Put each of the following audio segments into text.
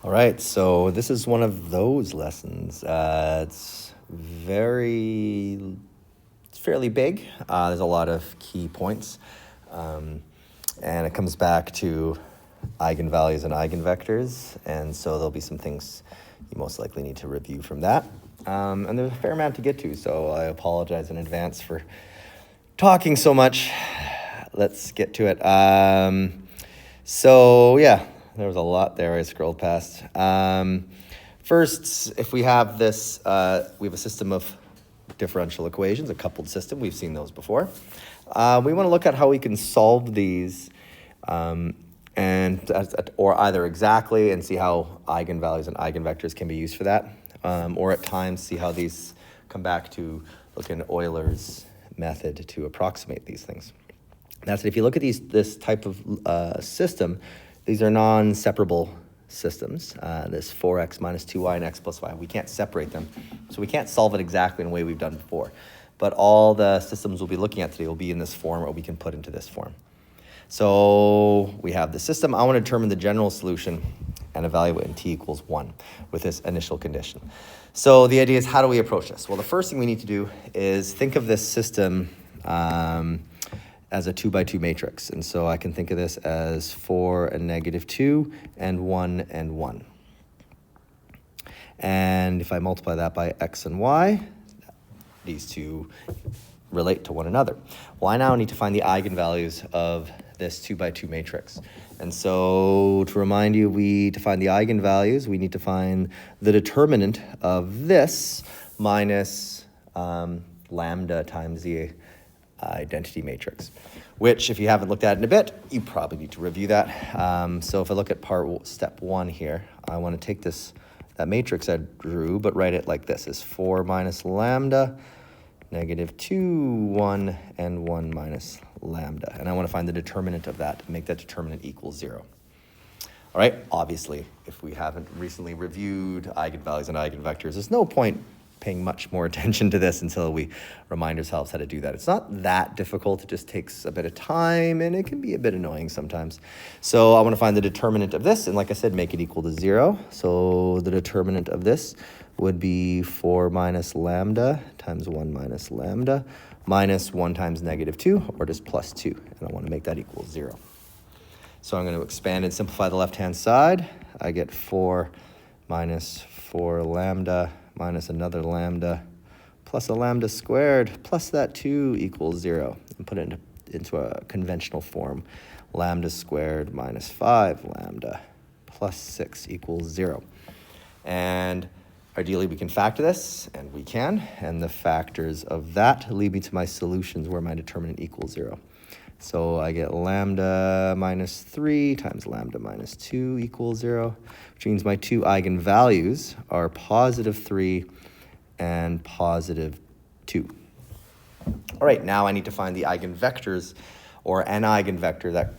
All right, so this is one of those lessons. It's fairly big. There's a lot of key points, and it comes back to eigenvalues and eigenvectors, and so there'll be some things you most likely need to review from that. And there's a fair amount to get to, so I apologize in advance for talking so much. Let's get to it. So yeah, there was a lot there I scrolled past. First, if we have this, we have a system of differential equations, a coupled system. We've seen those before. We want to look at how we can solve these, or either exactly and see how eigenvalues and eigenvectors can be used for that, or at times see how these come back to look in Euler's method to approximate these things. That's it. If you look at this type of system, these are non-separable systems. This 4x minus 2y and x plus y, we can't separate them. So we can't solve it exactly in the way we've done before. But all the systems we'll be looking at today will be in this form, or we can put into this form. So we have the system. I want to determine the general solution and evaluate when t equals 1 with this initial condition. So the idea is, how do we approach this? Well, the first thing we need to do is think of this system as a 2 by 2 matrix. And so I can think of this as 4 and negative 2 and 1 and 1. And if I multiply that by x and y, these two relate to one another. Well, I now need to find the eigenvalues of this 2 by 2 matrix. And so to remind you, to find the eigenvalues, we need to find the determinant of this minus lambda times the identity matrix, which if you haven't looked at in a bit, you probably need to review that. So if I look at step 1 here, I want to take that matrix I drew, but write it like this: is 4 minus lambda, negative 2, 1, and 1 minus lambda. And I want to find the determinant of that, make that determinant equal 0. All right, obviously, if we haven't recently reviewed eigenvalues and eigenvectors, there's no point paying much more attention to this until we remind ourselves how to do that. It's not that difficult. It just takes a bit of time, and it can be a bit annoying sometimes. So I want to find the determinant of this, and like I said, make it equal to 0. So the determinant of this would be 4 minus lambda times 1 minus lambda minus 1 times negative 2, or just plus 2, and I want to make that equal 0. So I'm going to expand and simplify the left-hand side. I get 4 minus 4 lambda minus another lambda plus a lambda squared plus that 2 equals 0, and put it into a conventional form. Lambda squared minus 5 lambda plus 6 equals 0. And ideally we can factor this, and we can, and the factors of that lead me to my solutions where my determinant equals 0. So I get lambda minus 3 times lambda minus 2 equals 0, which means my two eigenvalues are positive 3 and positive 2. All right, now I need to find the eigenvectors, or an eigenvector that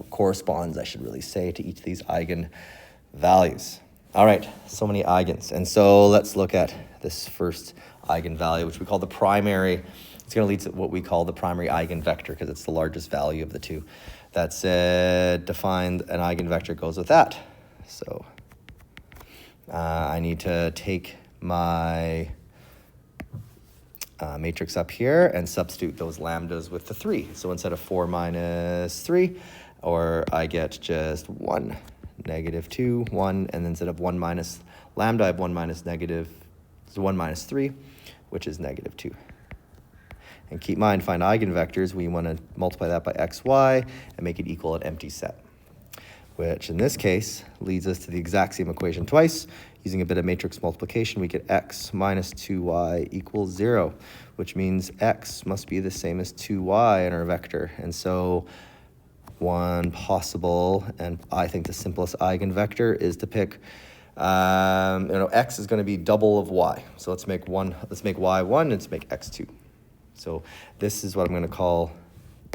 corresponds, I should really say, to each of these eigenvalues. All right, so many eigens. And so let's look at this first eigenvalue, which we call the primary. It's going to lead to what we call the primary eigenvector because it's the largest value of the two. That's defined, an eigenvector goes with that. So I need to take my matrix up here and substitute those lambdas with the 3. So instead of 4 minus 3, or I get just 1, negative 2, 1, and then instead of 1 minus lambda, I have 1 minus 3, which is negative 2. And keep in mind, find eigenvectors, we want to multiply that by x, y, and make it equal an empty set, which in this case leads us to the exact same equation twice. Using a bit of matrix multiplication, we get x minus 2y equals 0, which means x must be the same as 2y in our vector. And so one possible, and I think the simplest eigenvector, is to pick, x is going to be double of y. So let's make y 1, let's make x 2. So this is what I'm going to call,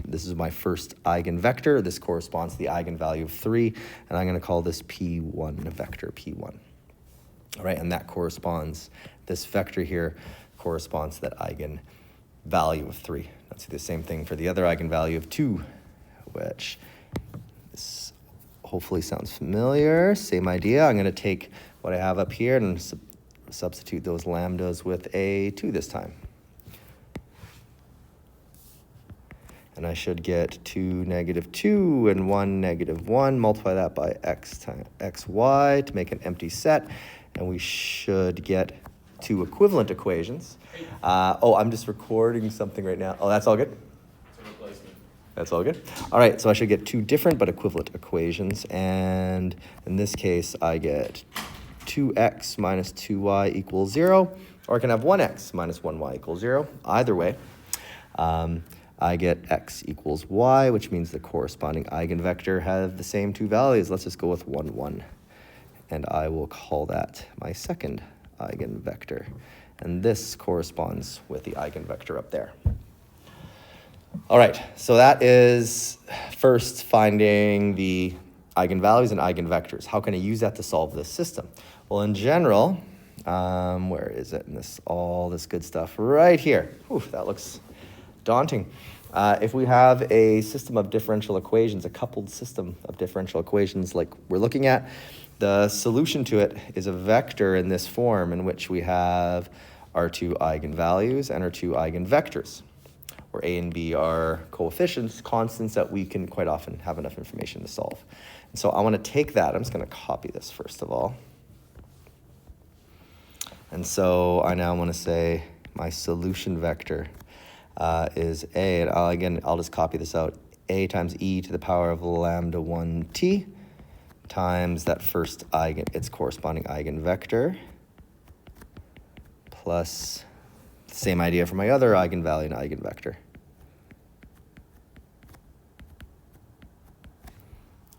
this is my first eigenvector. This corresponds to the eigenvalue of 3, and I'm going to call this P1 vector, P1. All right, and that corresponds, this vector here corresponds to that eigenvalue of 3. Let's do the same thing for the other eigenvalue of 2, which is hopefully sounds familiar. Same idea. I'm going to take what I have up here and substitute those lambdas with a 2 this time. And I should get 2, -2, and 1, -1. Multiply that by x times xy to make an empty set. And we should get 2 equivalent equations. Oh, I'm just recording something right now. Oh, that's all good? That's all good. All right, so I should get 2 different but equivalent equations. And in this case, I get 2x minus 2y equals 0. Or I can have 1x minus 1y equals 0. Either way, I get x equals y, which means the corresponding eigenvector have the same 2 values. Let's just go with 1, 1. And I will call that my second eigenvector. And this corresponds with the eigenvector up there. All right, so that is first finding the eigenvalues and eigenvectors. How can I use that to solve this system? Well, in general, where is it in this, all this good stuff? Right here. Whew, that looks daunting. If we have a system of differential equations, a coupled system of differential equations like we're looking at, the solution to it is a vector in this form in which we have our 2 eigenvalues and our 2 eigenvectors, where a and b are coefficients, constants that we can quite often have enough information to solve. And so I want to take that. I'm just going to copy this first of all. And so I now want to say my solution vector is a, and I'll just copy this out, a times e to the power of lambda 1t times that first its corresponding eigenvector, plus the same idea for my other eigenvalue and eigenvector.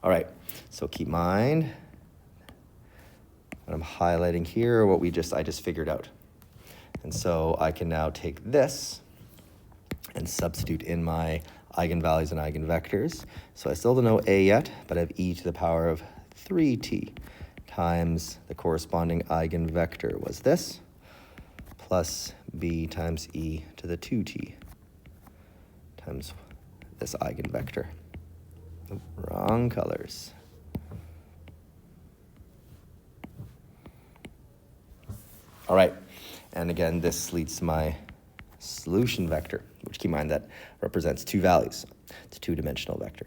All right, so keep in mind what I'm highlighting here, what I just figured out. And so I can now take this and substitute in my eigenvalues and eigenvectors. So I still don't know a yet, but I have e to the power of 3t times the corresponding eigenvector was this, plus b times e to the 2t times this eigenvector. Oop, wrong colors. All right, and again, this leads to my solution vector, which keep in mind that represents 2 values. It's a 2-dimensional vector.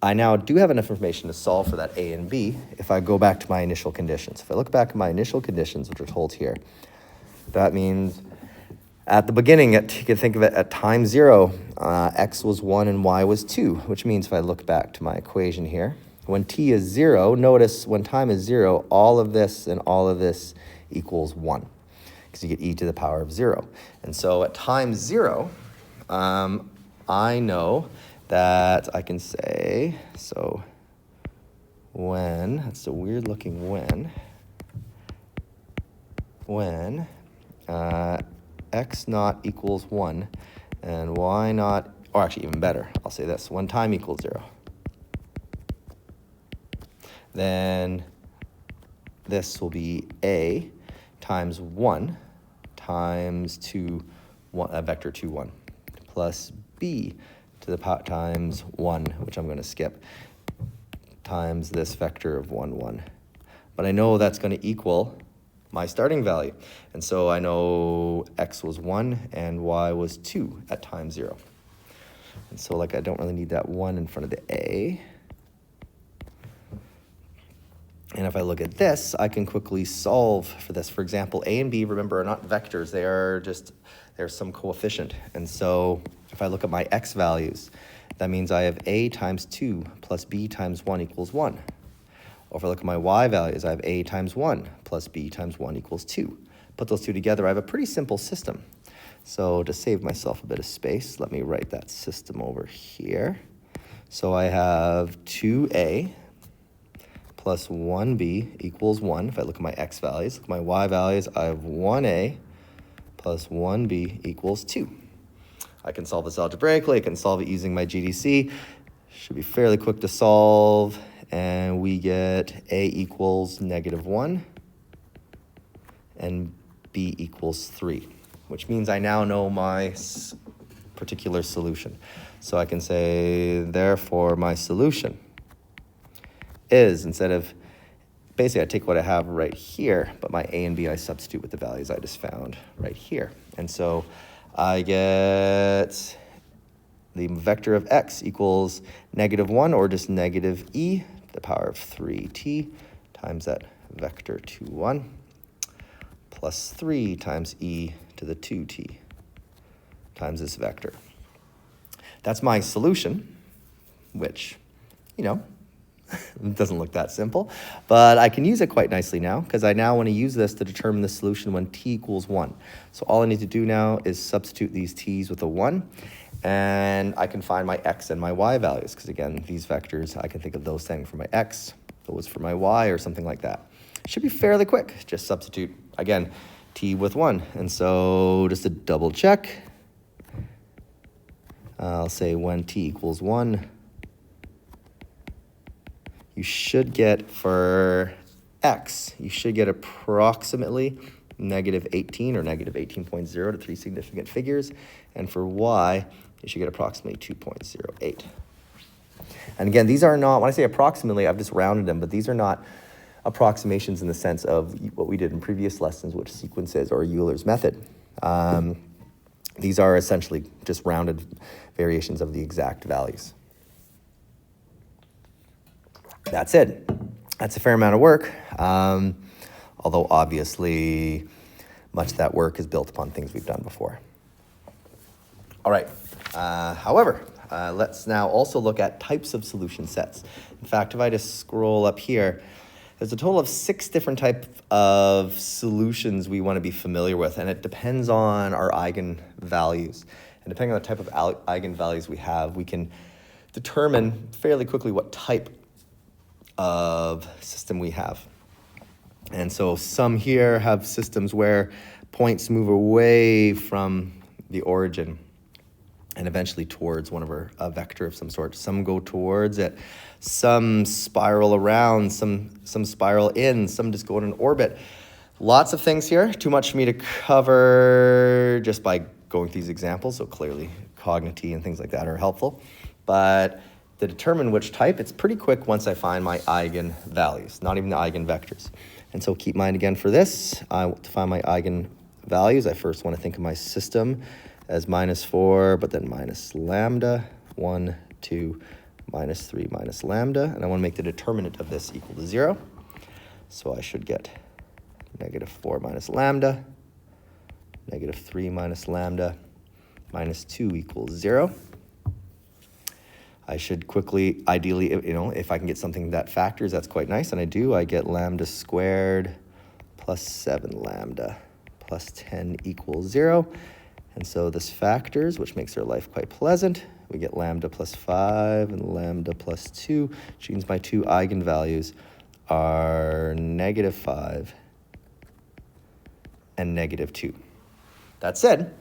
I now do have enough information to solve for that a and b if I go back to my initial conditions. If I look back at my initial conditions, which are told here, that means at the beginning, you can think of it at time 0, x was 1 and y was 2, which means if I look back to my equation here, when t is 0, notice when time is 0, all of this and all of this equals 1, because you get e to the power of 0. And so at time 0, I know that I can say, so when, that's a weird looking when x naught equals 1 and y naught, or actually even better, I'll say this, when time equals 0, then this will be a times 1 times 2, vector 2, 1, plus b to the power times 1, which I'm going to skip, times this vector of 1, 1. But I know that's going to equal my starting value. And so I know x was 1 and y was 2 at time 0. And so I don't really need that 1 in front of the a. And if I look at this, I can quickly solve for this. For example, a and b, remember, are not vectors. They're some coefficient. And so if I look at my x values, that means I have a times 2 plus b times 1 equals 1. Or if I look at my y values, I have a times 1 plus b times 1 equals 2. Put those two together, I have a pretty simple system. So to save myself a bit of space, let me write that system over here. So I have 2a plus 1b equals 1. If I look at my x values, look at my y values, I have 1a plus 1b equals 2. I can solve this algebraically. I can solve it using my GDC. Should be fairly quick to solve. And we get a equals -1 and b equals 3, which means I now know my particular solution. So I can say, therefore, my solution is, instead of, basically I take what I have right here, but my a and b I substitute with the values I just found right here. And so I get the vector of x equals -1, or just negative e to the power of 3t times that vector 2, 1, plus 3 times e to the 2t times this vector. That's my solution, which, you know, it doesn't look that simple, but I can use it quite nicely now, because I now want to use this to determine the solution when t equals 1. So all I need to do now is substitute these t's with a 1, and I can find my x and my y values, because again, these vectors, I can think of those things for my x, those for my y, or something like that. It should be fairly quick. Just substitute, again, t with 1. And so just to double check, I'll say when t equals 1, you should get, for x, you should get approximately -18 or -18.0 to 3 significant figures. And for y, you should get approximately 2.08. And again, these are not, when I say approximately, I've just rounded them, but these are not approximations in the sense of what we did in previous lessons, which sequences or Euler's method. These are essentially just rounded variations of the exact values. That's it. That's a fair amount of work, although obviously much of that work is built upon things we've done before. All right. However, let's now also look at types of solution sets. In fact, if I just scroll up here, there's a total of 6 different types of solutions we want to be familiar with, and it depends on our eigenvalues. And depending on the type of eigenvalues we have, we can determine fairly quickly what type of system we have. And so some here have systems where points move away from the origin and eventually towards a vector of some sort. Some go towards it, some spiral around, some spiral in, some just go in an orbit. Lots of things here, too much for me to cover just by going through these examples, so clearly cognity and things like that are helpful. But to determine which type, it's pretty quick once I find my eigenvalues, not even the eigenvectors. And so keep in mind again for this, to find my eigenvalues, I first want to think of my system as -4, but then minus lambda, 1, 2, -3, minus lambda, and I want to make the determinant of this equal to 0. So I should get -4 minus lambda, -3 minus lambda, -2 equals 0. I should quickly, ideally, if I can get something that factors, that's quite nice, and I do. I get lambda squared plus 7 lambda plus 10 equals 0. And so this factors, which makes our life quite pleasant. We get lambda plus 5 and lambda plus 2, which means my 2 eigenvalues are -5 and -2. That said,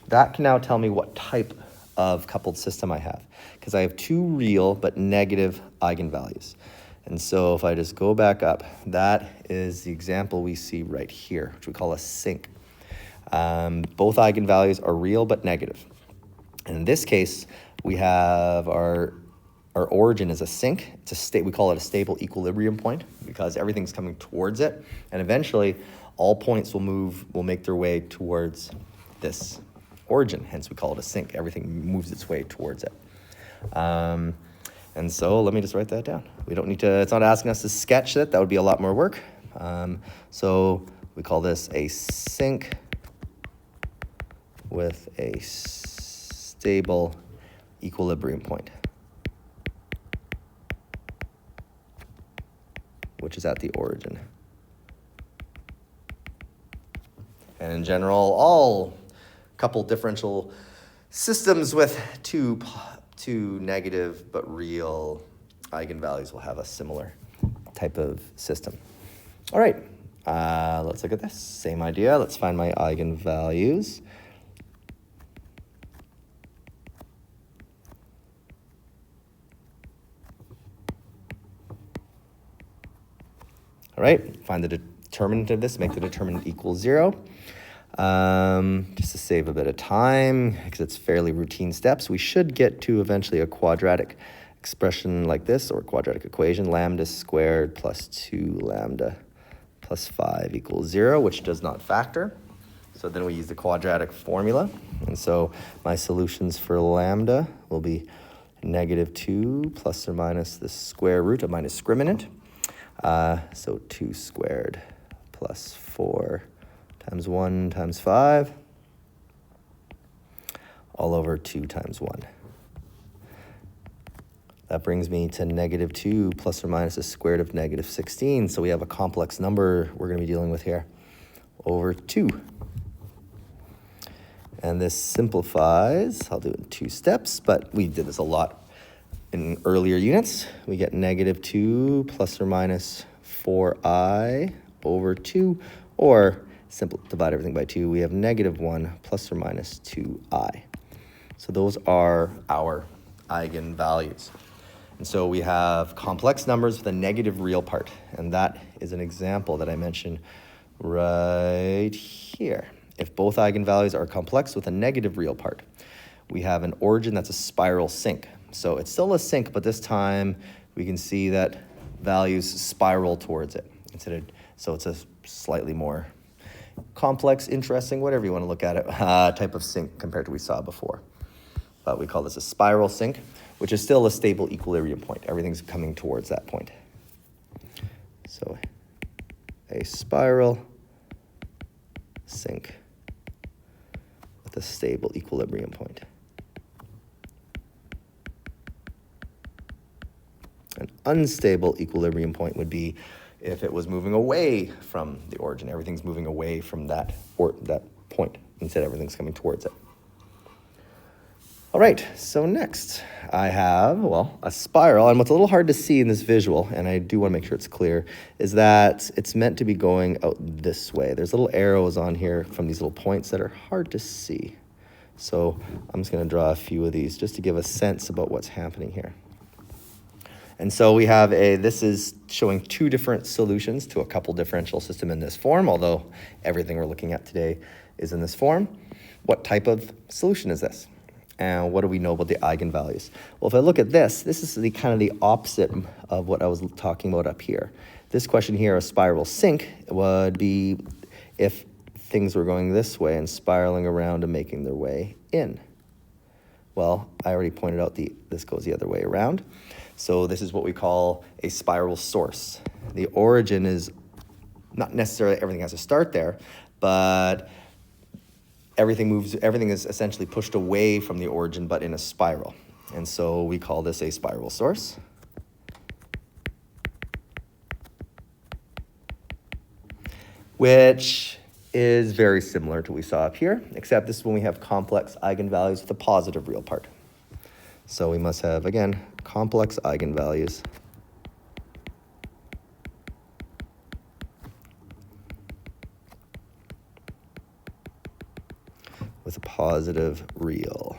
that can now tell me what type of coupled system I have, because I have 2 real but negative eigenvalues. And so if I just go back up, that is the example we see right here, which we call a sink. Both eigenvalues are real but negative. And in this case, we have our origin is a sink. We call it a stable equilibrium point because everything's coming towards it. And eventually, all points will make their way towards this origin. Hence, we call it a sink. Everything moves its way towards it. And so let me just write that down. We don't need to, it's not asking us to sketch it. That would be a lot more work. So we call this a sink with a stable equilibrium point, which is at the origin. And in general, all coupled differential systems with two negative but real eigenvalues will have a similar type of system. All right, let's look at this. Same idea. Let's find my eigenvalues. All right, find the determinant of this, make the determinant equal 0. Just to save a bit of time, because it's fairly routine steps, we should get to eventually a quadratic expression like this, or quadratic equation, lambda squared plus 2 lambda plus 5 equals 0, which does not factor. So then we use the quadratic formula. And so my solutions for lambda will be -2 plus or minus the square root of my discriminant. So 2 squared plus 4 times 1 times 5 all over 2 times 1. That brings me to -2 plus or minus the square root of -16. So we have a complex number we're going to be dealing with here over 2. And this simplifies. I'll do it in 2 steps, but we did this a lot in earlier units. We get -2 plus or minus 4i over 2, or simple divide everything by 2. We have -1 plus or minus 2i. So those are our eigenvalues. And so we have complex numbers with a negative real part. And that is an example that I mentioned right here. If both eigenvalues are complex with a negative real part, we have an origin that's a spiral sink. So it's still a sink, but this time we can see that values spiral towards it. So it's a slightly more complex, interesting, whatever you want to look at it, type of sink compared to what we saw before. But we call this a spiral sink, which is still a stable equilibrium point. Everything's coming towards that point. So a spiral sink with a stable equilibrium point. An unstable equilibrium point would be if it was moving away from the origin. Everything's moving away from that point. Instead, everything's coming towards it. All right, so next I have, a spiral. And what's a little hard to see in this visual, and I do want to make sure it's clear, is that it's meant to be going out this way. There's little arrows on here from these little points that are hard to see. So I'm just going to draw a few of these just to give a sense about what's happening here. And so we have this is showing 2 different solutions to a couple differential system in this form, although everything we're looking at today is in this form. What type of solution is this? And what do we know about the eigenvalues? Well, if I look at this is the kind of the opposite of what I was talking about up here. This question here, a spiral sink, would be if things were going this way and spiraling around and making their way in. Well, I already pointed out this goes the other way around. So this is what we call a spiral source. The origin is not necessarily everything has to start there, but everything is essentially pushed away from the origin, but in a spiral. And so we call this a spiral source. Which is very similar to what we saw up here, except this is when we have complex eigenvalues with a positive real part. So we must have, again, complex eigenvalues with a positive real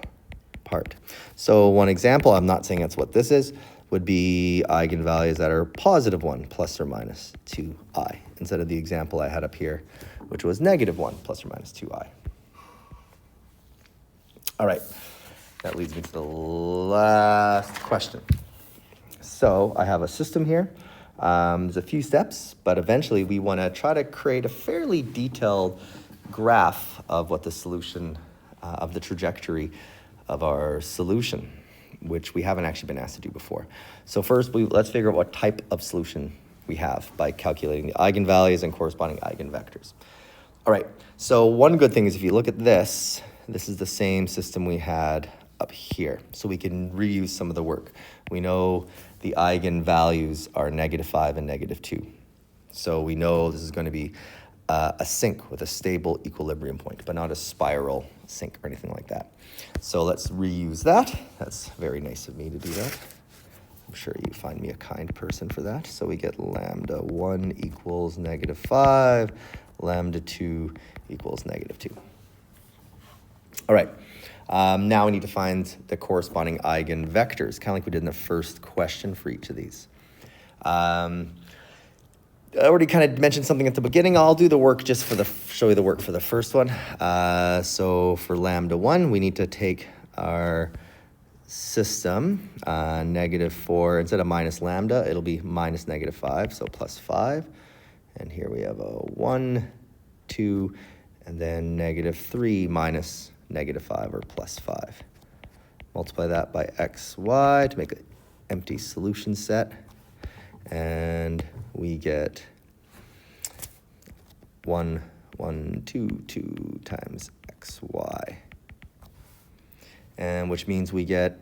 part. So one example, I'm not saying that's what this is, would be eigenvalues that are +1 plus or minus 2i, instead of the example I had up here, which was -1 plus or minus 2i. All right, that leads me to the last question. So I have a system here. There's a few steps, but eventually we want to try to create a fairly detailed graph of what the solution, of the trajectory of our solution, which we haven't actually been asked to do before. So first, let's figure out what type of solution we have by calculating the eigenvalues and corresponding eigenvectors. All right, so one good thing is if you look at this is the same system we had up here. So we can reuse some of the work. We know the eigenvalues are -5 and -2. So we know this is going to be a sink with a stable equilibrium point, but not a spiral sink or anything like that. So let's reuse that. That's very nice of me to do that. I'm sure you find me a kind person for that. So we get lambda 1 equals -5, lambda 2 equals -2. All right, now we need to find the corresponding eigenvectors, kind of like we did in the first question for each of these. I already kind of mentioned something at the beginning. I'll do the work just show you the work for the first one. So for lambda 1, we need to take our system, -4, instead of minus lambda, it'll be minus -5, so +5. And here we have a 1, 2, and then -3 minus -5, or +5. Multiply that by xy to make an empty solution set, and we get 1, 1, 2, 2 times xy, and which means we get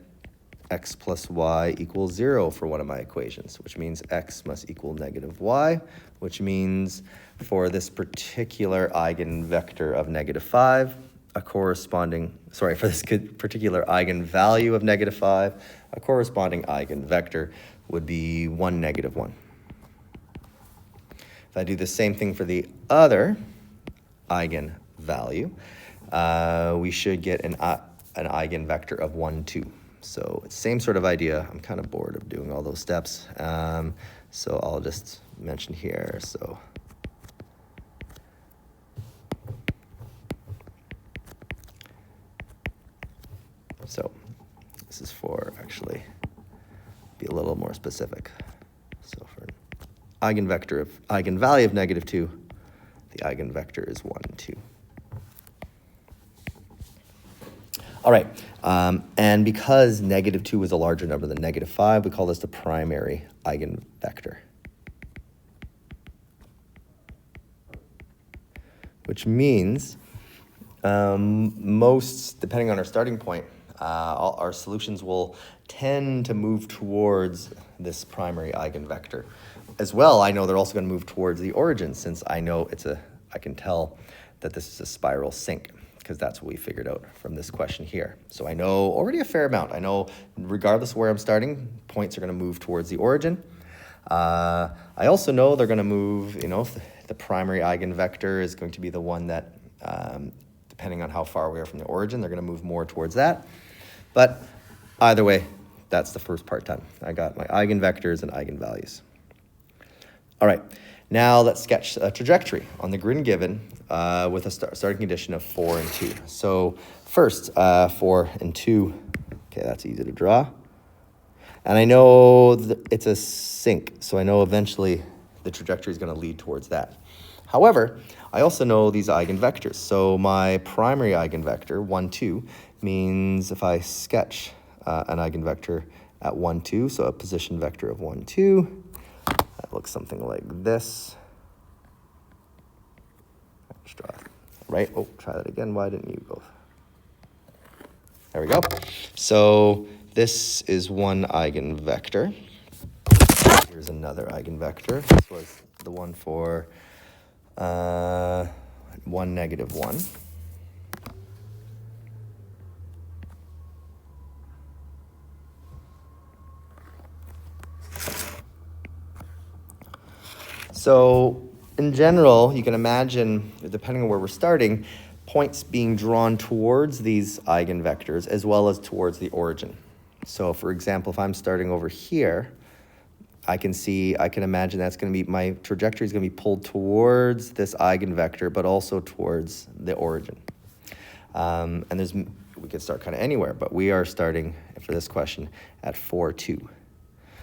x plus y equals 0 for one of my equations, which means x must equal -y, which means for this particular eigenvector of -5, for this particular eigenvalue of -5, a corresponding eigenvector would be 1, -1. If I do the same thing for the other eigenvalue, we should get an eigenvector of 1, 2. So it's the same sort of idea. I'm kind of bored of doing all those steps, so I'll just mention here. So this is for actually be a little more specific. So for an eigenvalue of -2, the eigenvector is 1, 2. All right, and because -2 is a larger number than -5, we call this the primary eigenvector, which means depending on our starting point, our solutions will tend to move towards this primary eigenvector. As well, I know they're also going to move towards the origin, since I can tell that this is a spiral sink, because that's what we figured out from this question here. So I know already a fair amount. I know regardless of where I'm starting, points are going to move towards the origin. I also know they're going to move, the primary eigenvector is going to be the one that, depending on how far we are from the origin, they're going to move more towards that. But either way, that's the first part done. I got my eigenvectors and eigenvalues. All right, now let's sketch a trajectory on the grid given with a starting condition of 4 and 2. So first, 4 and 2, okay, that's easy to draw. And I know it's a sink, so I know eventually the trajectory is going to lead towards that. However, I also know these eigenvectors. So my primary eigenvector, 1, 2, means if I sketch an eigenvector at 1, 2, so a position vector of 1, 2, that looks something like this. Let's draw it, right? Oh, try that again. Why didn't you go? There we go. So this is one eigenvector. Here's another eigenvector. This was the one for 1, -1. So in general, you can imagine, depending on where we're starting, points being drawn towards these eigenvectors as well as towards the origin. So for example, if I'm starting over here, I can imagine that's going to be, my trajectory is going to be pulled towards this eigenvector, but also towards the origin. And we could start kind of anywhere, but we are starting for this question at 4, 2.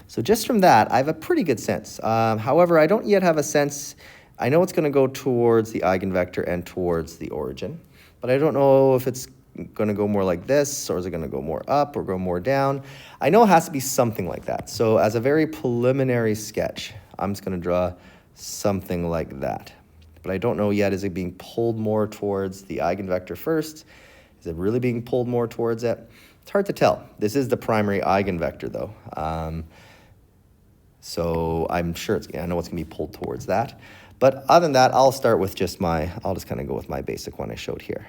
So just from that, I have a pretty good sense. However, I don't yet have a sense. I know it's going to go towards the eigenvector and towards the origin, but I don't know if it's going to go more like this, or is it going to go more up or go more down? I know it has to be something like that. So as a very preliminary sketch, I'm just going to draw something like that. But I don't know yet, is it being pulled more towards the eigenvector first? Is it really being pulled more towards it? It's hard to tell. This is the primary eigenvector, though. So I'm sure I know it's going to be pulled towards that. But other than that, I'll start with I'll just kind of go with my basic one I showed here.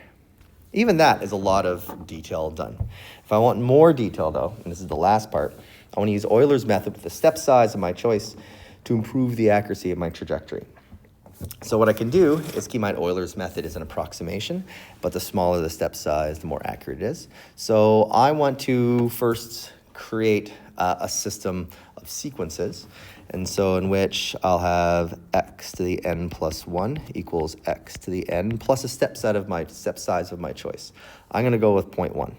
Even that is a lot of detail done. If I want more detail, though, and this is the last part, I want to use Euler's method with the step size of my choice to improve the accuracy of my trajectory. So what I can do is keep in mind Euler's method is an approximation, but the smaller the step size, the more accurate it is. So I want to first create a system of sequences, and so in which I'll have x to the n plus 1 equals x to the n plus a step size of my choice. I'm going to go with 0.1.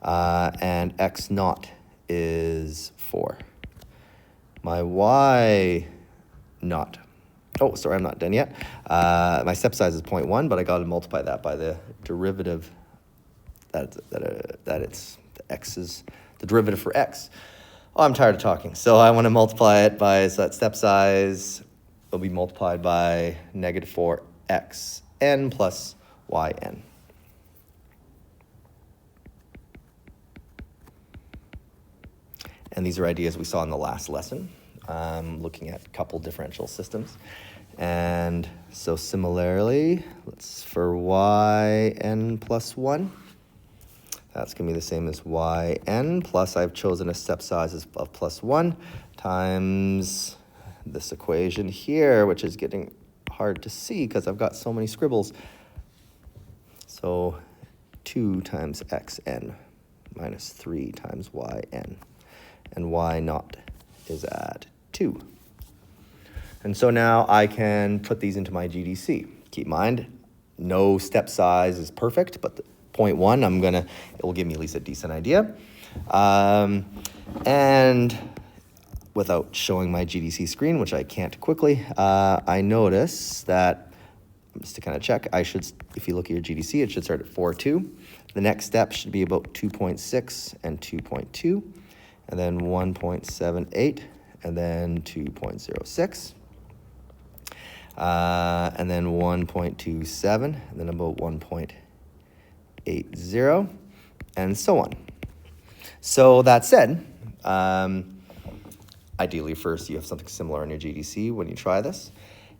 and x naught is 4. My y naught, oh, sorry, I'm not done yet. My step size is 0.1, but I got to multiply that by the derivative that it's the x is the derivative for x. Oh, I'm tired of talking. So I want to multiply it by, so that step size will be multiplied by negative 4xn plus yn. And these are ideas we saw in the last lesson, looking at couple differential systems. And so similarly, for yn plus 1, that's going to be the same as yn, plus I've chosen a step size of plus 1, times this equation here, which is getting hard to see because I've got so many scribbles. So 2 times xn minus 3 times yn. And y naught is at 2. And so now I can put these into my GDC. Keep in mind, no step size is perfect, but the 0.1, it will give me at least a decent idea. And without showing my GDC screen, which I can't quickly, I notice that, just to kind of check, if you look at your GDC, it should start at 4.2. The next step should be about 2.6 and 2.2. And then 1.78, and then 2.06, and then 1.27, and then about 1.80, and so on. So that said, ideally first you have something similar in your GDC when you try this.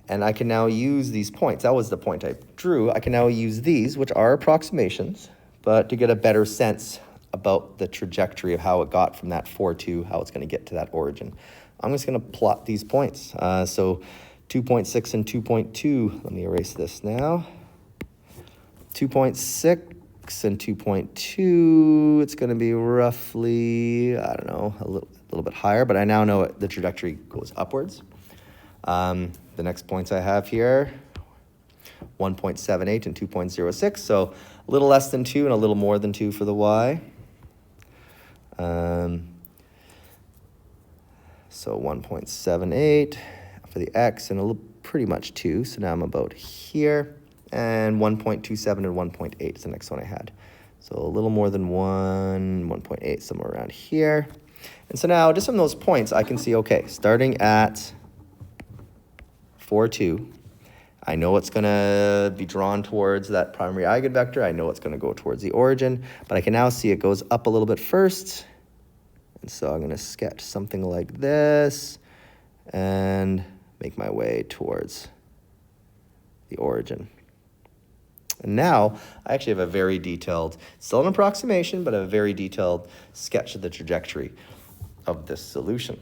And I can now use these points. That was the point I drew. I can now use these, which are approximations, but to get a better sense about the trajectory of how it got from that 4.2, how it's going to get to that origin. I'm just going to plot these points. So 2.6 and 2.2, let me erase this now. 2.6 and 2.2, it's going to be roughly, I don't know, a little bit higher, but I now know the trajectory goes upwards. The next points I have here, 1.78 and 2.06, so a little less than 2 and a little more than 2 for the y. So 1.78 for the x and pretty much 2. So now I'm about here. And 1.27 and 1.8 is the next one I had. So a little more than 1.8, somewhere around here. And so now just from those points, I can see, okay, starting at 4.2, I know it's going to be drawn towards that primary eigenvector. I know it's going to go towards the origin, but I can now see it goes up a little bit first. And so I'm going to sketch something like this and make my way towards the origin. And now I actually have a very detailed, still an approximation, but a very detailed sketch of the trajectory of this solution.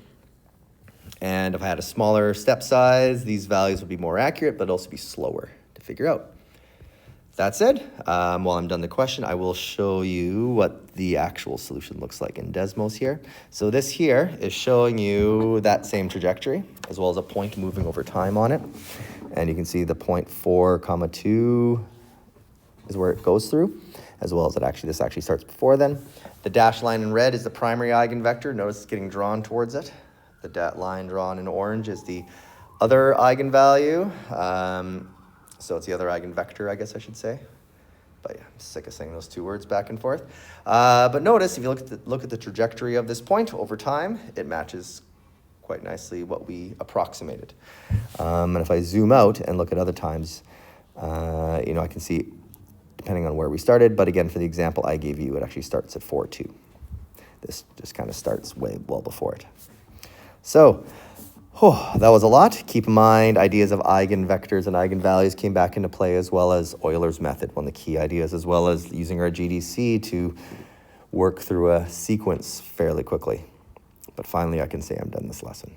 And if I had a smaller step size, these values would be more accurate, but also be slower to figure out. That said, while I'm done the question, I will show you what the actual solution looks like in Desmos here. So this here is showing you that same trajectory, as well as a point moving over time on it. And you can see the point 4, 2 is where it goes through, as well as this actually starts before then. The dashed line in red is the primary eigenvector. Notice it's getting drawn towards it. The line drawn in orange is the other eigenvalue. So it's the other eigenvector, I guess I should say. But yeah, I'm sick of saying those two words back and forth. But notice, if you look at the trajectory of this point over time, it matches quite nicely what we approximated. And if I zoom out and look at other times, I can see, depending on where we started, but again, for the example I gave you, it actually starts at 4.2. This just kind of starts way well before it. So, that was a lot. Keep in mind, ideas of eigenvectors and eigenvalues came back into play, as well as Euler's method, one of the key ideas, as well as using our GDC to work through a sequence fairly quickly. But finally, I can say I'm done this lesson.